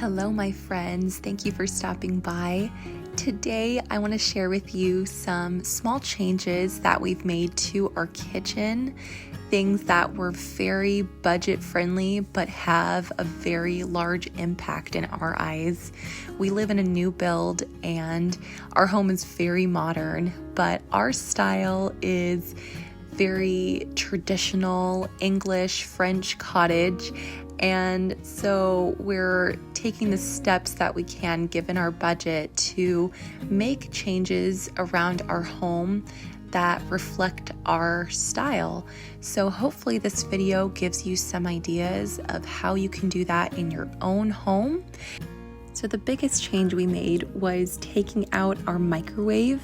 Hello, my friends. Thank you for stopping by. Today, I want to share with you some small changes that we've made to our kitchen, things that were very budget friendly but have a very large impact in our eyes. We live in a new build and our home is very modern, but our style is very traditional English, French cottage. And so we're taking the steps that we can given our budget to make changes around our home that reflect our style. So hopefully this video gives you some ideas of how you can do that in your own home. So the biggest change we made was taking out our microwave.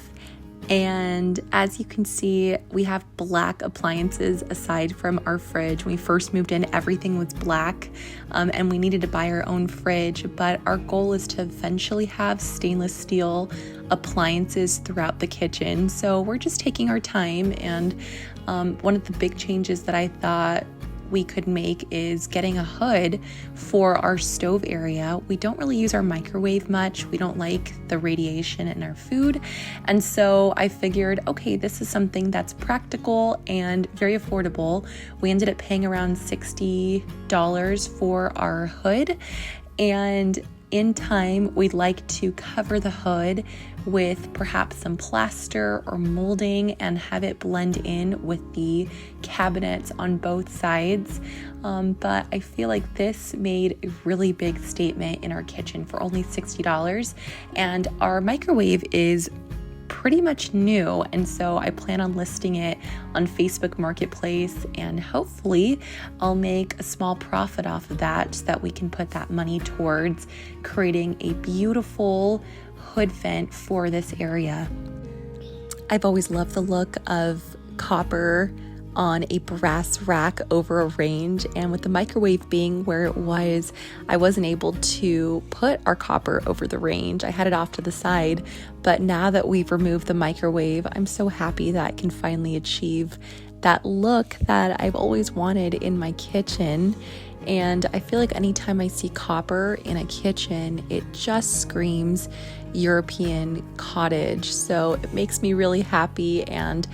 And as you can see, we have black appliances aside from our fridge. When we first moved in, everything was black, and we needed to buy our own fridge. But our goal is to eventually have stainless steel appliances throughout the kitchen. So we're just taking our time. And one of the big changes that I thought we could make is getting a hood for our stove area. We don't really use our microwave much. We don't like the radiation in our food. And so I figured, okay, this is something that's practical and very affordable. We ended up paying around $60 for our hood. And in time, we'd like to cover the hood with perhaps some plaster or molding and have it blend in with the cabinets on both sides. But I feel like this made a really big statement in our kitchen for only $60. And our microwave is pretty much new, and so I plan on listing it on Facebook Marketplace, and hopefully I'll make a small profit off of that so that we can put that money towards creating a beautiful hood vent for this area. I've always loved the look of copper on a brass rack over a range, and with the microwave being where it was, I wasn't able to put our copper over the range. I had it off to the side, but now that we've removed the microwave, I'm so happy that I can finally achieve that look that I've always wanted in my kitchen. And I feel like anytime I see copper in a kitchen, it just screams European cottage. So it makes me really happy. And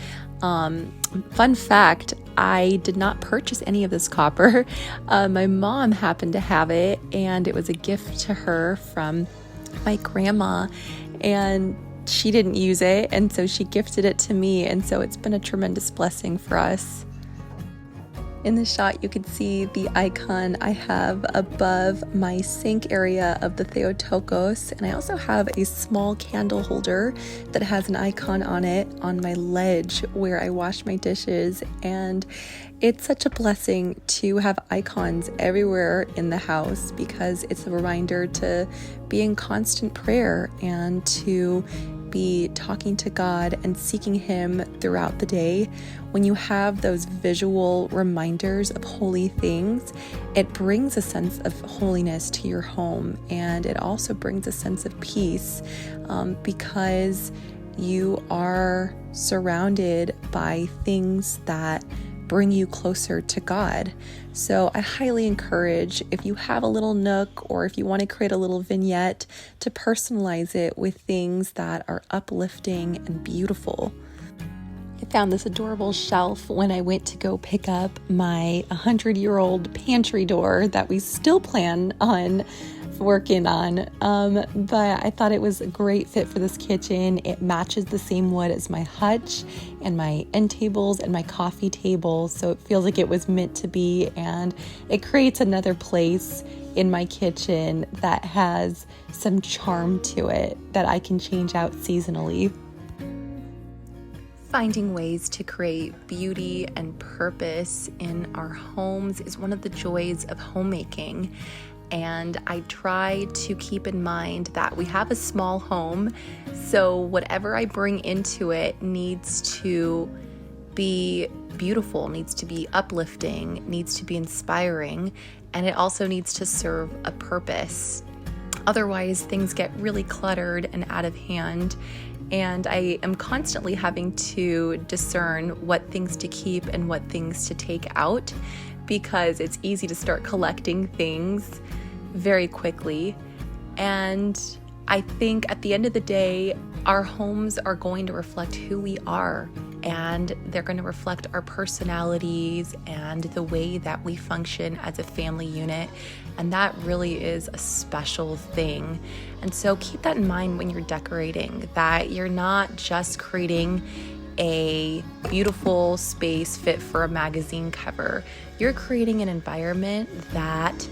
fun fact, I did not purchase any of this copper. My mom happened to have it, and it was a gift to her from my grandma, and she didn't use it, and so she gifted it to me, and so it's been a tremendous blessing for us. In the shot, you can see the icon I have above my sink area of the Theotokos, and I also have a small candle holder that has an icon on it on my ledge where I wash my dishes, and it's such a blessing to have icons everywhere in the house because it's a reminder to be in constant prayer and to be talking to God and seeking Him throughout the day. When you have those visual reminders of holy things, it brings a sense of holiness to your home, and it also brings a sense of peace because you are surrounded by things that bring you closer to God. So I highly encourage, if you have a little nook or if you want to create a little vignette, to personalize it with things that are uplifting and beautiful. I found this adorable shelf when I went to go pick up my 100-year-old pantry door that we still plan on working on, but I thought it was a great fit for this kitchen. It matches the same wood as my hutch and my end tables and my coffee table, so it feels like it was meant to be, and it creates another place in my kitchen that has some charm to it that I can change out seasonally. Finding ways to create beauty and purpose in our homes is one of the joys of homemaking. And I try to keep in mind that we have a small home, so whatever I bring into it needs to be beautiful, needs to be uplifting, needs to be inspiring, and it also needs to serve a purpose. Otherwise, things get really cluttered and out of hand, and I am constantly having to discern what things to keep and what things to take out, because it's easy to start collecting things very quickly. And I think at the end of the day, our homes are going to reflect who we are, and they're going to reflect our personalities and the way that we function as a family unit. And that really is a special thing. And so keep that in mind when you're decorating, that you're not just creating a beautiful space fit for a magazine cover. You're creating an environment that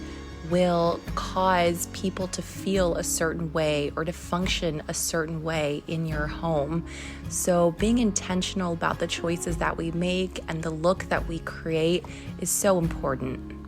will cause people to feel a certain way or to function a certain way in your home. So being intentional about the choices that we make and the look that we create is so important.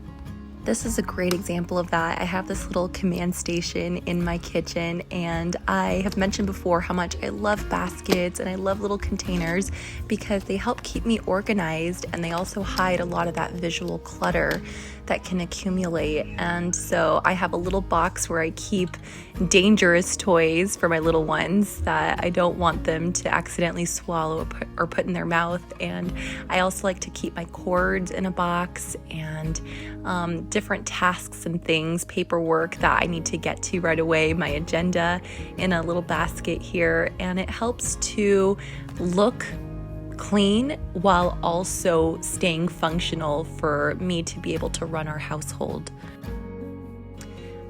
This is a great example of that. I have this little command station in my kitchen, and I have mentioned before how much I love baskets and I love little containers because they help keep me organized, and they also hide a lot of that visual clutter that can accumulate. And so I have a little box where I keep dangerous toys for my little ones that I don't want them to accidentally swallow or put in their mouth. And I also like to keep my cords in a box, and different tasks and things, paperwork that I need to get to right away, my agenda in a little basket here. And it helps to look clean while also staying functional for me to be able to run our household.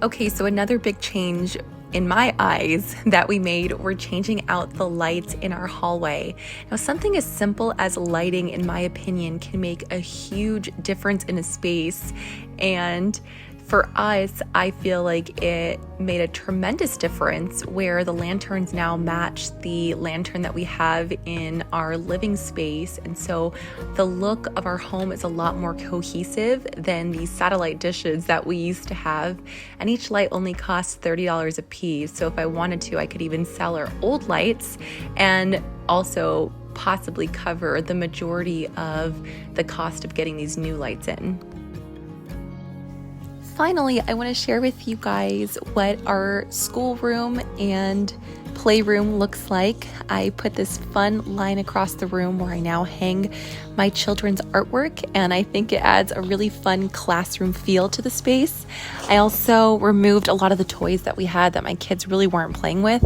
Okay, so another big change in my eyes that we made, we're changing out the lights in our hallway. Now, something as simple as lighting, in my opinion, can make a huge difference in a space. And for us, I feel like it made a tremendous difference where the lanterns now match the lantern that we have in our living space. And so the look of our home is a lot more cohesive than the satellite dishes that we used to have. And each light only costs $30 a piece. So if I wanted to, I could even sell our old lights and also possibly cover the majority of the cost of getting these new lights in. Finally, I want to share with you guys what our schoolroom and playroom looks like. I put this fun line across the room where I now hang my children's artwork, and I think it adds a really fun classroom feel to the space. I also removed a lot of the toys that we had that my kids really weren't playing with,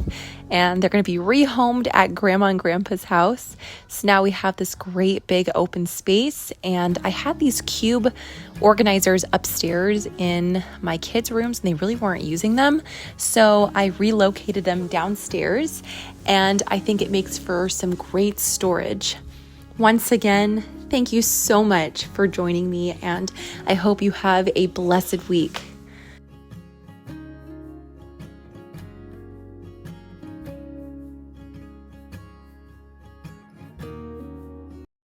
and they're going to be rehomed at Grandma and Grandpa's house. So now we have this great big open space, and I had these cube organizers upstairs in my kids' rooms, and they really weren't using them. So I relocated them downstairs, and I think it makes for some great storage. Once again, thank you so much for joining me, and I hope you have a blessed week.